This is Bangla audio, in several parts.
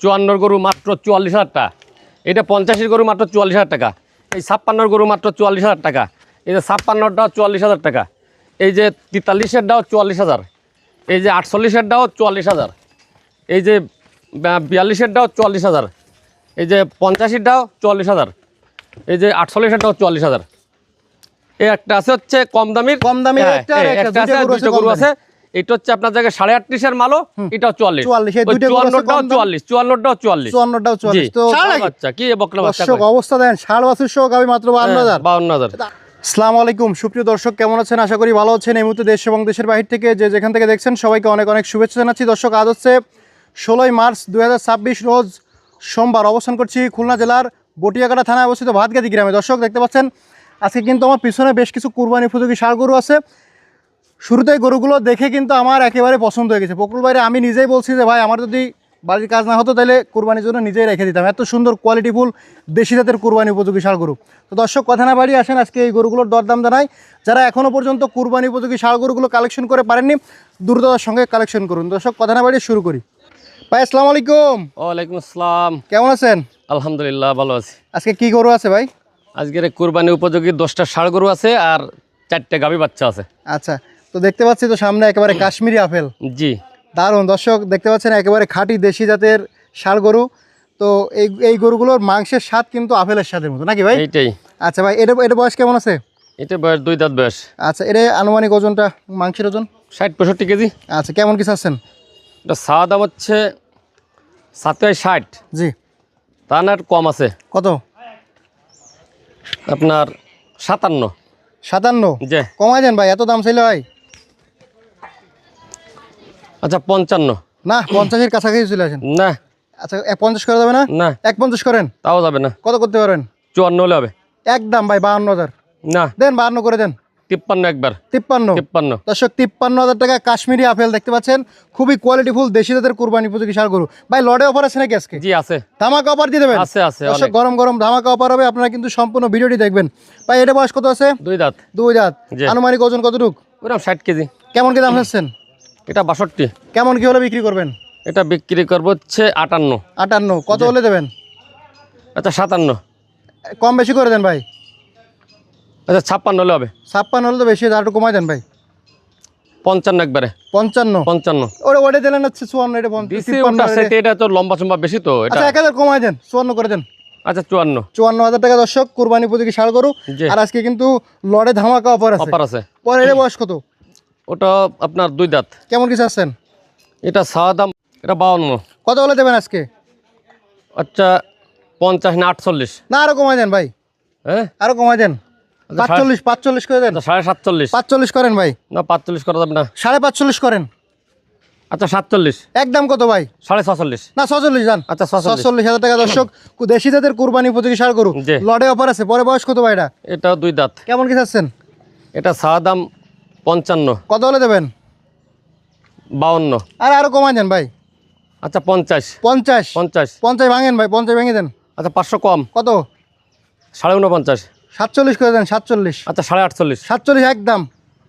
54 গরু মাত্র 44,000 টাকা। এটা 85 গরু মাত্র 44,000 টাকা। এই 56 গরু মাত্র 44,000 টাকা। এই যে 56টাও 44,000 টাকা। এই যে 43-এরটাও 44,000। এই যে 48-এরটাও 44,000। এই যে 42-এরটাও 44,000। এই যে 85-টাও 44,000। এই যে 48-এরটাও 44,000। এই একটা আছে হচ্ছে কম দামির একটা আছে, দুটো গরু আছে। এটা হচ্ছে আপনার জায়গায় 38.5-এর মালও, এটাও 44। 54টাও 44। তো আচ্ছা কি বকনা বাচ্চা অবস্থা দেন, ষাঁড় বাছুর সহ গাভী মাত্র 52,000। 52,000। আসসালামু আলাইকুম সুপ্রিয় দর্শক, কেমন আছেন? আশা করি ভালো আছেন। এই মুহূর্তে দেশ এবং দেশের বাহির থেকে যে যেখান থেকে দেখছেন সবাইকে অনেক অনেক শুভেচ্ছা জানাচ্ছি। দর্শক, আজ হচ্ছে 16 মার্চ 2026 রোজ সোমবার। অবস্থান করছি খুলনা জেলার বটিয়াকাটা থানায় অবস্থিত ভাতগাদি গ্রামে। দর্শক, দেখতে পাচ্ছেন আজকে কিন্তু আমার পিছনে বেশ কিছু কুরবানি উপযোগী ষাঁড় গরু আছে। শুরুতেই গরুগুলো দেখে কিন্তু আমার একেবারে পছন্দ হয়ে গেছে। বকুল ভাইরে আমি নিজেই বলছি যে ভাই, আমার যদি বাড়ির কাজ না হতো তাহলে কুরবানির জন্য নিজেই রেখে দিতাম। এত সুন্দর কোয়ালিটিফুল দেশি জাতের কুরবানি উপযোগী ষাঁড় গরু। তো দর্শক, কথা না বাড়িয়ে আসেন আজকে এই গরুগুলোর দরদাম জানাই। যারা এখনও পর্যন্ত কুরবানি উপযোগী ষাঁড় গরুগুলো কালেকশন করে পারেননি, দ্রুততার সঙ্গে কালেকশন করুন। দর্শক, কথা না বাড়িয়ে শুরু করি। ভাই আসসালামু আলাইকুম। ওয়ালাইকুম আসসালাম। কেমন আছেন? আলহামদুলিল্লাহ ভালো আছি। আজকে কি গরু আছে ভাই? আজকের কুরবানি উপযোগী 10টা ষাঁড় গরু আছে আর 4টে গাভী বাচ্চা আছে। আচ্ছা, তো দেখতে পাচ্ছি তো সামনে একেবারে কাশ্মীরি আপেল। জি, দারুণ। দর্শক, দেখতে পাচ্ছেন একেবারে খাঁটি দেশি জাতের ষাঁড় গরু। তো এই গরুগুলোর মাংসের স্বাদ কিন্তু আপেলের স্বাদের মতো, নাকি ভাই? এইটাই। আচ্ছা ভাই, এটা বয়স কেমন আছে? এটা বয়স 2 দাঁত বয়স। আচ্ছা, এটা আনুমানিক ওজনটা, মাংসের ওজন? 60-65 কেজি। আচ্ছা, কেমন কি চাচ্ছেন? এটা চাওয়া দাম হচ্ছে 60। জি। তা না একটু কম আছে। কত? আপনার 57। 57? জি। কমাই দেন ভাই, এত দাম চাইলে ভাই। আচ্ছা 55। না, 50-এর কাছাকাছি চলে আসেন। না। আচ্ছা, 50 করা যাবে না? না। 51 করেন। তাও যাবে না। কত করতে পারেন? 54 হলে হবে। একদম ভাই 52,000 না। দেন, 52 করে দেন। 53 একবার। 53। দর্শক, 53,000 টাকা কাশ্মীরি আপেল দেখতে পাচ্ছেন, খুবই কোয়ালিটিফুল দেশি জাতের কুরবানি উপযোগী ষাঁড় গরু। ভাই, লড়ে অফার আছে নাকি আজকে? জি আছে। ধামাকা অফার দিয়ে দেবেন? আছে আছে দর্শক, অনেক। গরম গরম ধামাকা অফার হবে, আপনারা কিন্তু সম্পূর্ণ ভিডিওটি দেখবেন। ভাই, এটা বয়স কত আছে? 2 দাঁত। 2 দাঁত। জি। আনুমানিক ওজন কতটুক? ওরকম 60 কেজি। কেমন কি দাম চাচ্ছেন? এটা 62। কেমন কি হলে বিক্রি করবেন? এটা বিক্রি করবো হচ্ছে 58। 58। কত হলে দেবেন? আচ্ছা 57। কম বেশি করে দেন ভাই। আচ্ছা 56 হলে হবে। 56 হলে তো বেশি, আর একটু কমাই দেন ভাই। 55 একবারে। 55। ওটা দিলেন হচ্ছে 54। এটা 53। এটা তো লম্বা চম্বা বেশি তো এটা। আচ্ছা, 1000 কমাই দেন, 54 করে দেন। আচ্ছা 54। 54,000 টাকা দর্শক, কুরবানি উপযোগী ষাঁড় গরু। জি। আর আজকে কিন্তু লড়ে ধামাকা অফার আছে। অফার আছে। পরে এটা বয়স কত? ওটা আপনার 2 দাঁত। কেমন কি চাচ্ছেন? এটা চাওয়া দাম এটা 52। কত হলে দেবেন আজকে? আচ্ছা 50 না 48? না, আরো কমাই দেন ভাই, হ্যাঁ আরো কমাই দেন। আচ্ছা, 45 করে দেন। 47.5। 45 করেন ভাই। না 45 করা যাবে না। 45.5 করেন। আচ্ছা 47। একদম কত ভাই? 46.5। না 46 যান। আচ্ছা 46। 46,000 টাকা দর্শক, দেশি জাতের কুরবানি উপযোগী ষাঁড় গরু। জি। লড়ে অফার আছে। পরে বয়স কত ভাই এটা? এটা 2 দাঁত। কেমন কি চাচ্ছেন? এটা চাওয়া দাম 55। কত হলে দেবেন? 52। আরো কমাই দেন ভাই। আচ্ছা 50। 50 ভাঙেন ভাই, 50 ভেঙে দেন। আচ্ছা 500 কম। কত? 49.5। 47 করে দেন। 47। আচ্ছা 48.5। 47 একদম।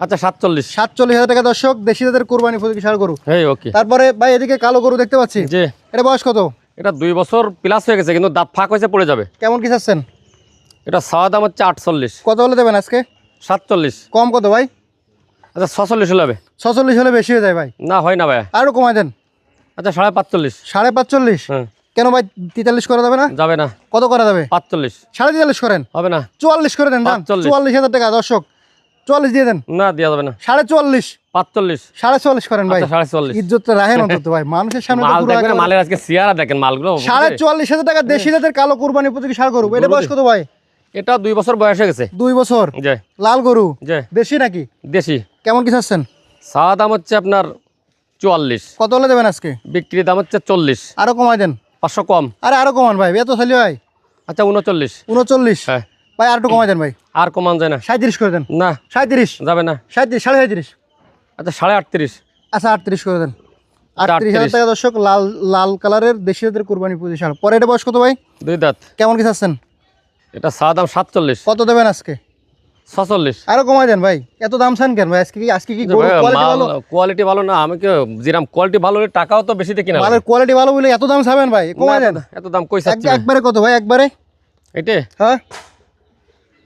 আচ্ছা 47। 47,000 টাকা দর্শক, দেশি জাতের কুরবানি উপযোগী ষাঁড় গরু। হ্যাঁ ওকে। তারপরে ভাই, এদিকে কালো গরু দেখতে পাচ্ছি। জি। এটা বয়স কত? এটা 2 বছর প্লাস হয়ে গেছে, কিন্তু দাঁত ফাঁক হয়েছে, পড়ে যাবে। কেমন কি চাচ্ছেন? এটা চাওয়া দাম হচ্ছে 48। কত হলে দেবেন আজকে? 47। কম কত ভাই? আচ্ছা 46 হলে হবে। 46 হলে বেশি হয়ে যায় ভাই। না হয় না ভাই। আরো কমাই দেন। আচ্ছা 45.5। 45.5? হ্যাঁ। কেন ভাই, 43 করা যাবে না? যাবে না। কত করা যাবে? 45। 43.5 করেন। হবে না। 44 করে দেন। 44,000 টাকা দর্শক, 44 দিয়ে দেন। না দেওয়া যাবে না। 44.5। 45। 44.5 করেন ভাই। আচ্ছা 44। ইজ্জতটা রাখেন অন্তত ভাই, মানুষের সামনে তো মাল পুরো দেখবেন, একেবারে- মালের আজকে সিয়ারা দেখেন মালগুলো। 44,000 টাকা দেশি জাতের কালো কুরবানি উপযোগী ষাঁড় গরু। এটা বয়স কত ভাই? এটা 2 বছর বয়স হয়ে গেছে। 2 বছর। জি। লাল গরু। জি। দেশি নাকি? দেশি। কেমন কি চাচ্ছেন? চাওয়া দাম হচ্ছে আপনার 44। কত হলে দেবেন আজকে? বিক্রি দাম হচ্ছে 40। আরো কমাই দেন। 500 কম। আরো কমান ভাই, এত খালি ভাই। আচ্ছা 39। 39? হ্যাঁ। ভাই আর একটু কমাই দেন ভাই। আর কমান যায় না। 37 করে দেন। না 37? যাবে না। 37, 37.5। আচ্ছা 38.5। আচ্ছা 38 করে দেন। 38,000 38,000 টাকা দর্শক, লাল লাল কালারের দেশি জাতের কুরবানি উপযোগী ষাঁড়। পরে এটা বয়স কত ভাই? 2 দাঁত। কেমন কি চাচ্ছেন? এটা চাওয়া দাম 47। কত দেবেন আজকে? 46। আরো কমাই দেন ভাই, এত দাম চান কেন ভাই? আজকে কি কোয়ালিটি ভালো? কোয়ালিটি ভালো না, আমি কি যেরকম কোয়ালিটি ভালো হলে টাকাও তো বেশি দিয়ে কিনা মালের কোয়ালিটি ভালো বলে এত দাম চাবেন ভাই? কমাই দেন। এত দাম কই চাচ্ছি একবারে কত ভাই? একবারে এটা হ্যাঁ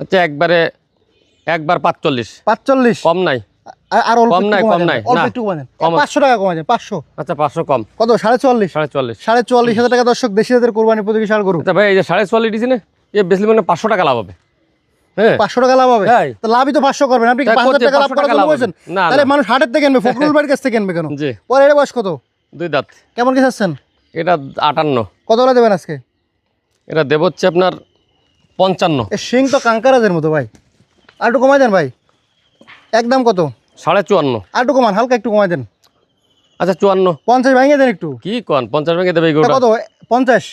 আচ্ছা একবার 45। 45? কম নাই? আর অল্প কম নাই, একটু কম কমাই নাই, দেন, অল্প না। একটু কমাই দেন। কম 500 টাকা কমাই দেন, 500। আচ্ছা 500 কম। কত? 44? 44। 44,500 টাকা দর্শক, দেশি জাতের কোরবানি উপযোগী ষাঁড় গরু। আচ্ছা ভাই এই যে 44 দিছি না, এ বেশি মানে 500 টাকা লাভ হবে। হ্যাঁ 500 টাকা লাভ হবে? তাই। তো লাভই তো 500 করবেন আপনি, তাই 5000 টাকা লাভ 500 করার টাকা জন্য লাভ বলছেন? হবে। না, তাহলে না। মানুষ হাটের থেকে কিনবে, ফখরুল ভাইয়ের কাছ থেকে কিনবে কেন? জি। পরে এর বয়স কত? 2 দাঁত। কেমন কি চাচ্ছেন? এটা 58। কত হলে দেবেন আজকে? এটা দেব হচ্ছে আপনার 55। এ শিং তো কাঙ্কারাজের মতো ভাই, আর একটু কমাই দেন ভাই। একদম কত? 54। আর একটু কমান, হালকা একটু কমাই দেন। আচ্ছা 54। 50 ভাঙিয়ে দেন একটু। কি কোন 50 ভেঙে দেবে তা এগুলো? কত? 50?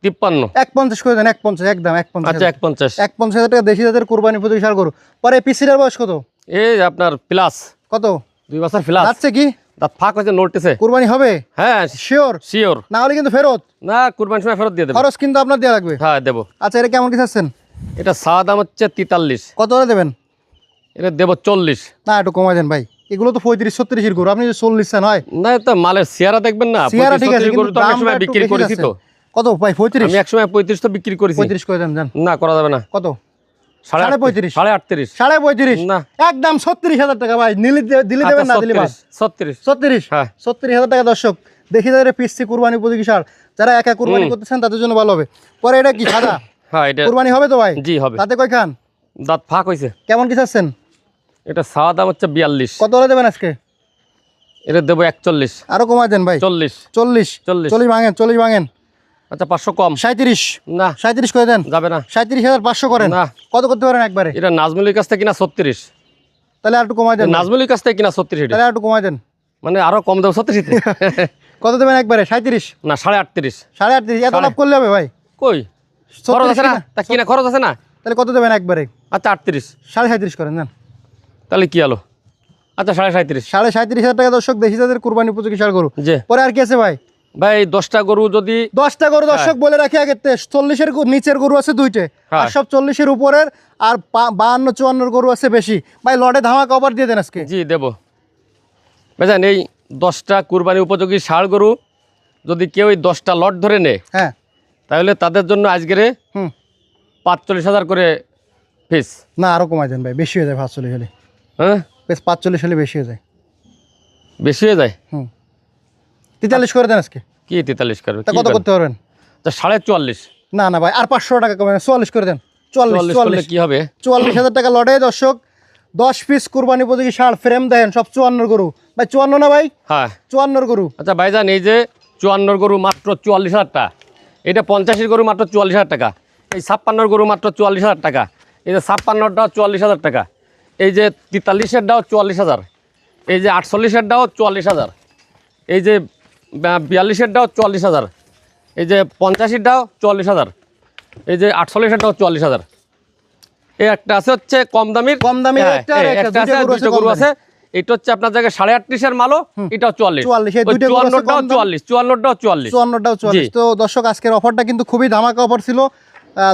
53। 150 করে দেন, 150 একদম 150। আচ্ছা 51। 51,000 টাকা দেশি জাতের কোরবানি উপযোগী ষাঁড় গরু। পরে পিসিটার বয়স কত? এই আপনার প্লাস কত? 2 বছর প্লাস। যাচ্ছে কি? দাঁত ফাঁক হয়েছে নোটিসে। কোরবানি হবে হ্যাঁ শিওর? শিওর। না হলে কিন্তু ফেরত। না কুরবানির সময় ফেরত দিয়ে দেবে। খরচ কিন্তু আপনার দেওয়া লাগবে। হ্যাঁ দেবো। আচ্ছা এটা কেমন কি চাচ্ছেন? এটা সাদা দাম হচ্ছে 43। কত হলে দেবেন? এটা দেবো 40। না একটু কমাই দেন ভাই, এগুলো তো 35-36 এর গরু, আপনি যে 40 চান হয়? না তো মালের সিয়ারা দেখবেন না, সিয়ারা ঠিক আছে, 35 গরু কিন্তু তো আমি দামটা সময় একটু বিক্রি বেশি করেছি তো। যাচ্ছে। কত ভাই? 35? আমি এক সময় 35 তো বিক্রি করেছি। 35 করে দেন যান। না করা যাবে না। কত? 35.5। 35.5? 35.5। 35.5? না। একদম 36,000 টাকা ভাই, দিলি দেবেন না দিলি বাদ। 36। 36? হ্যাঁ। 36,000 টাকা দর্শক, দেখি তাদের পিসি কুরবানি উপযোগী ষাঁড়, যারা একা কুরবানি করতেছেন তাদের জন্য ভালো হবে। পরে এটা কি সাদা? হ্যাঁ এটা কুরবানি হবে তো ভাই? জি হবে। তাতে কয় খান? দাঁত ফাঁক হয়েছে। কেমন কি চাচ্ছেন? এটা সাদা দাম হচ্ছে 42। কত হলে দেবেন আজকে? এটা দেবো 41। আরো কমাই দেন ভাই। 40। 40? 40 ভাঙেন, 40 ভাঙেন। আচ্ছা 500 কম। 37? না 37 করে দেন। যাবে না। 37,500 করেন। না। কত করতে পারেন একবারে? এটা নাজমুলের কাছ থেকে কিনা 36। তাহলে আর একটু কমাই দেন। নাজমুলের কাছ থেকে কিনা 36 এটা। তাহলে আর একটু কমাই দেন। মানে আরো কম দেবো 36 কত দেবেন একবারে? 37? না 38.5। 38? এত লাভ করলে হবে ভাই? কই খরচ আছে না? তা কিনা খরচ আছে না? তাহলে কত দেবেন একবারে? আচ্ছা 38। 37.5 করেন যান। তাহলে কি হলো? আচ্ছা 37.5। 37,500 টাকা দর্শক, দেশি জাতের কুরবানি উপযোগী ষাঁড় গরু। জি পরে আর কি আছে ভাই? ভাই 10টা গরু যদি 10টা গরু দর্শক বলে রাখি আগে, 40-এর নিচের গরু আছে 2টে, আর হ্যাঁ। সব 40-এর উপরের, আর 52-54 গরু আছে বেশি। ভাই লটে ধামাকা অফার দিয়ে দেন আজকে। জি দেব। বুঝলেন এই 10টা কুরবানি উপযোগী ষাঁড় গরু যদি কেউ এই 10টা লট ধরে নেয় হ্যাঁ। তাহলে তাদের জন্য আজকের হুম। 45,000 করে ফিস। না আরো কমাই দেন ভাই, বেশি হয়ে যায় 45 হলে। হ্যাঁ বেশ 45 হলে বেশি হয়ে যায়। বেশি হয়ে যায়। 43 করে দেন আজকে। কি 43 করবে? তা কত করতে পারবেন? তা 44.5। না না ভাই, আর 500 টাকা কমে 44 করে দেন। 44 করলে কি হবে? 44,000 টাকা লটে দর্শক, 10 পিস কুরবানি উপযোগী ষাঁড়, ফ্রেম দেন সব 54 গরু। ভাই 54 না ভাই? হ্যাঁ 54 গরু। আচ্ছা ভাইজান এই যে 54 গরু মাত্র 44,000 টাকা, এটা 85 গরু মাত্র 44,000 টাকা, এই 56 গরু মাত্র 44,000 টাকা, এই যে 56টাও 44,000 টাকা, এই যে 43-এরটাও 44,000, এই যে 48-এরটাও 44,000, এই যে 42-এরটাও 44,000, এই যে 85-টাও 44,000, এই যে 48-এরটাও 44,000। এই একটা আছে হচ্ছে কম দামির, কম দামির হ্যাঁ, একটা, আর এই একটা, একটা আছে, দুইটা গরু আছে দুইটা কম গরু দামি। আছে। এটা হচ্ছে আপনার জায়গায় 38.5-এর মালও, এটাও 44, 44, এই ওই দুইটা গরু আছে 54টাও কম দামি। 44, 54টাও 44। 54টাও 44। তো দর্শক আজকের অফারটা কিন্তু খুবই ধামাকা অফার ছিল।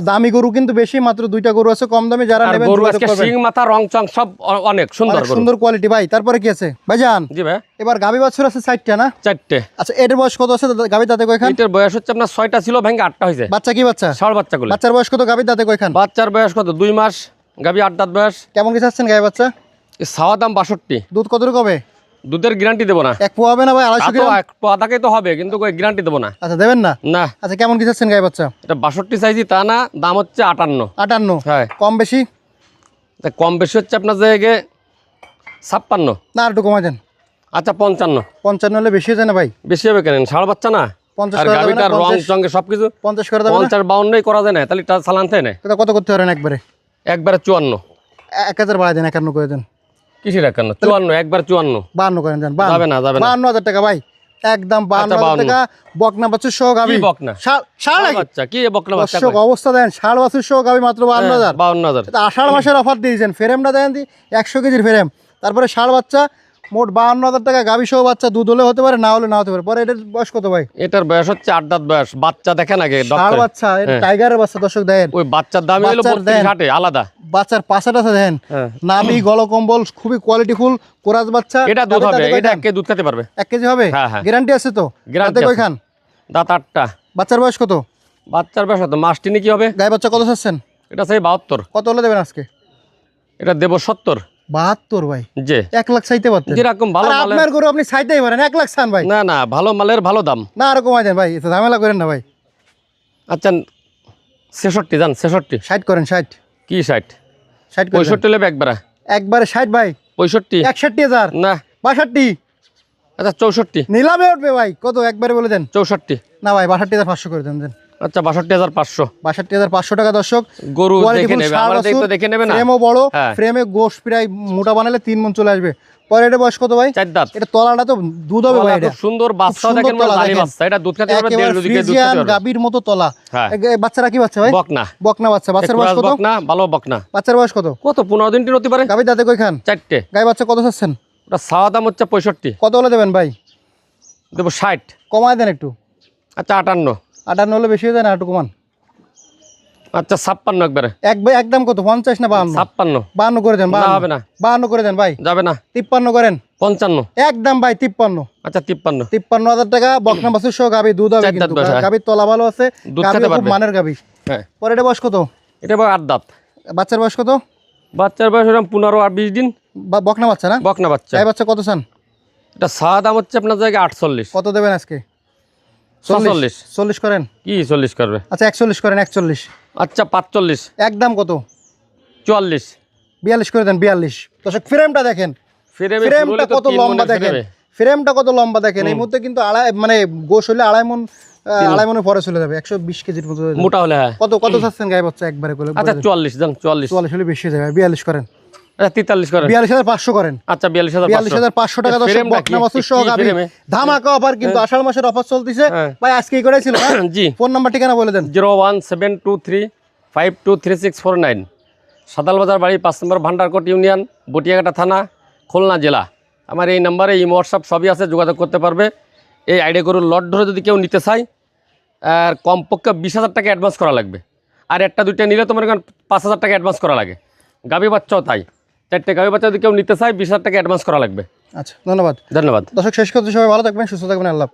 দামি গরু কিন্তু বেশি, মাত্র 2টা গরু আছে কম দামি, যারা আর নেবেন গরু যোগাযোগ আজকে করবেন। শিং মাথা রং চং সব অনেক সুন্দর অনেক গরু। সুন্দর কোয়ালিটি ভাই। তারপরে কি আছে ভাইজান? জি ভাই এবার গাবি বাছুর আছে 4টা না? 4টে। আচ্ছা এটার বয়স কত আছে গাবি দাঁতে কয়খান? এটার বয়স হচ্ছে আপনার 6টা ছিল, ভেঙে 8টা হয়েছে। বাচ্চা কি বাচ্চা? ষাঁড় বাচ্চাগুলো। বাচ্চার বয়স কত? গাবি দাঁতে কয়খান? বাচ্চার বয়স কত? 2 মাস, গাবি 8 দাঁত বয়স। কেমন কি চাচ্ছেন গাবি বাচ্চা? এই ছাওয়া দাম 62। দুধ কতটুকু হবে? দুধের গ্যারান্টি দেবো না। এক পোয়া হবে না ভাই? 250 গ্রাম? আধাকেই তো হবে, কিন্তু গ্যারান্টি দেবো না। আচ্ছা দেবেন না? না আচ্ছা কেমন কি চাচ্ছেন গাবি বাচ্চা? এটা 62 সাইজই তা না, দাম হচ্ছে 58। 58? হ্যাঁ কম বেশি? তা কম বেশি হচ্ছে আপনার জায়গায় 56। না আর একটু কমাই দেন। আচ্ছা 55। 55 হলে বেশি হয়ে যায় না ভাই? বেশি হবে কেন? ষাঁড় বাচ্চা না, 50 আর করে দেবেন না? গাবিটার রং 50 চঙ্গে সবকিছু 50 করে দেবেন না? 50-52 করা যায় না, তাহলে এটা চালান থাকে না। কত করতে পারেন একবারে? একবারে 54। 1000 বাড়াই দেন, 51 করে দেন। কিসের 51? 54, একবার 54। 52 করেন দেন। যাবে না, যাবে না। 52,000 টাকা ভাই, একদম 52,000 টাকা। বকনা বাছুর সহ গাবি। কি বকনা? ষাঁড় ষাঁড় নাকি? বাচ্চা কি বকনা বাচ্চা? দর্শক অবস্থা দেন, ষাঁড় বাছুর সহ গাবি মাত্র 52,000। 52,000। এটা আষাঢ় মাসের অফার দিয়েছেন। ফ্রেমটা দেন 100 কেজির ফ্রেম, তারপরে ষাঁড় বাচ্চা মোট 52,000 টাকা গাভী সহ বাচ্চা, দুধ হলে হতে পারে, না হলে না হতে পারে। পরে এটার বয়স কত ভাই? এটার বয়স হচ্ছে 8 দাঁত বয়স। বাচ্চা দেখেন আগে ষাঁড় ডক্টর। বাচ্চা, এটা টাইগারের বাচ্চা দর্শক দেখেন। ওই বাচ্চার দাম হলো বাচ্চার 32 হাটে আলাদা। বাচ্চার পাশাটা দেখেন, হ্যাঁ। নাভি গলকম্বল খুবই কোয়ালিটিফুল কোরাস বাচ্চা। এটা দুধ হবে, দাঁতে এটা কয়খান? 1 কেজি দুধ খেতে পারবে। 1 কেজি হবে? হ্যাঁ, হ্যাঁ। গ্যারান্টি আছে তো? গ্যারান্টি দাঁতে আছে। কয়খান? দাঁত 8টা। বাচ্চার বয়স কত? বাচ্চার বয়স কত? মাসটিনি কি হবে? গায়ে বাচ্চা কত চাচ্ছেন? এটা সেই 72। কত হলে দেবেন আজকে? এটা দেব 70। 72 ভাই, জি 1 লাখ চাইতে পারতেন। যেরকম ভালো আর মালের। আপনার গরু আপনি চাইতেই পারেন, 1 লাখ চান ভাই? না না, ভালো মালের ভালো দাম। না আর কমাই দেন ভাই, এত ঝামেলা করেন না ভাই। আচ্ছা 66 জান, 66। 60 করেন, 60 কি 60? 60 করেন। 65 লেবে একবারে। একবারে 60 ভাই। 65 61,000 না। 62 আচ্ছা 64। নিলামে উঠবে ভাই, কত একবারে বলে দেন। 64। না ভাই 62,500 করে দেন। দেন আচ্ছা 62,500। 62,500 টাকা দর্শক। গরু Quality দেখে full নেবে, ষাঁড় আমরা দেখতে বাছুর, দেখে নেবে না। ফ্রেমও বড়, হ্যাঁ। ফ্রেমে গোশ প্রায় মোটা বানালে 3 মণ চলে আসবে। পরে এটা বয়স কত ভাই? 4 দাঁত। এটা তলাটা তো দুধ হবে ভাই। খুব এটা সুন্দর বাচ্চা সুন্দর দেখেন, তলা জালি দেখেন। বাচ্চা। এটা দুধ খেতে পারবে, একেবারে 1.5 কেজি দুধ ফ্রিজিয়ান খেতে পারবে। গাভীর মতো তলা। হ্যাঁ। বাচ্চারা কি বাচ্চা ভাই? বকনা। বকনা বাচ্চা। বাচ্চার বয়স কত? বকনা, ভালো বকনা। বাচ্চার বয়স কত? কত 15 দিনটি হতে পারে। গাভীর দাঁতে কয়খান? 4টে। গায়ে বাচ্চা কত চাচ্ছেন? ওটা ছাওয়া দাম হচ্ছে 65। কত হলে দেবেন ভাই? দেবো 60। কমায় দেন একটু। আচ্ছা 58। 58 হলে বেশি হয়ে যায় না, একটু কমান। আচ্ছা 56 একবারে। একদম কত? 50 না 52? 56 52 করে দেন। না 52 হবে না। 52 করে দেন ভাই। যাবে না। 53 করেন। 55। একদম ভাই 53। আচ্ছা 53। 53,000 টাকা। বকনা বাছুর সহ গাভী, দুধ হবে 4 দাঁত কিন্তু। বয়স, হ্যাঁ। গাভীর তলা ভালো আছে, দুধ গাভী খেতে খুব পারবে। মানের গাভী। হ্যাঁ। পরে এটা বয়স কত? এটা বয়স 8 দাঁত। বাচ্চার বয়স কত? বাচ্চার বয়স এরকম 15 আর 20 দিন। বকনা বাচ্চা না? বকনা বাচ্চা। গায়ে বাচ্চা কত চান? এটা ছাওয়া দাম হচ্ছে আপনার জায়গায় 48। কত দেবেন আজকে? 46। 40 করেন। কি 40 করবে? আচ্ছা 41 করেন। 41। আচ্ছা 45। একদম কত? 44। 42 করে দেন। 42। দর্শক ফ্রেমটা দেখেন, ফ্রেমটা কত লম্বা দেখেন, ফ্রেমটা কত লম্বা দেখেন। এই মুহূর্তে কিন্তু মানে গোশ হলে 2.5 মণ, 2.5 মণের পরে চলে যাবে। 120 কেজির মতো হয়ে যাবে। মোটা হলে, হ্যাঁ। কত কত চাচ্ছেন গায়ে বাচ্চা একবারে করে? আচ্ছা 44 জান, 44। 44 হলে বেশি হয়ে যাবে। 42 করেন। আচ্ছা 43 করেন। 42,500 করেন। আচ্ছা 42,500। 42,500 টাকা দর্শক। ফ্রেমটা বকনা কি? বাছুর সহ কি গাভী, ফ্রেমে? ধামাকা অফার কিন্তু। আষাঢ় মাসের অফার চলতেছে হ্যাঁ। ভাই। আজকেই করেছিল না? জি। ফোন নাম্বার ঠিকানা বলে দেন। 01723523649। সাদালবাজার বাড়ি, 5 নম্বর ভান্ডারকোট ইউনিয়ন, বটিয়াঘাটা থানা, খুলনা জেলা। আমার এই নাম্বারে এই হোয়াটসঅ্যাপ সবই আছে, যোগাযোগ করতে পারবে। এই আইডিয়া গরুর লট ধরে যদি কেউ নিতে চায়, আর কমপক্ষে 20,000 টাকা অ্যাডভান্স করা লাগবে। আর একটা দুইটা নিলে তোমার 5,000 টাকা অ্যাডভান্স করা লাগে। গাভী বাচ্চাও তাই। 4টে গাভী বাচ্চা যদি কেউ নিতে চায়, 20,000 টাকা অ্যাডভান্স করা লাগবে। আচ্ছা ধন্যবাদ। ধন্যবাদ। দর্শক শেষ করতে, সবাই ভালো থাকবেন, সুস্থ থাকবেন। আল্লাহ।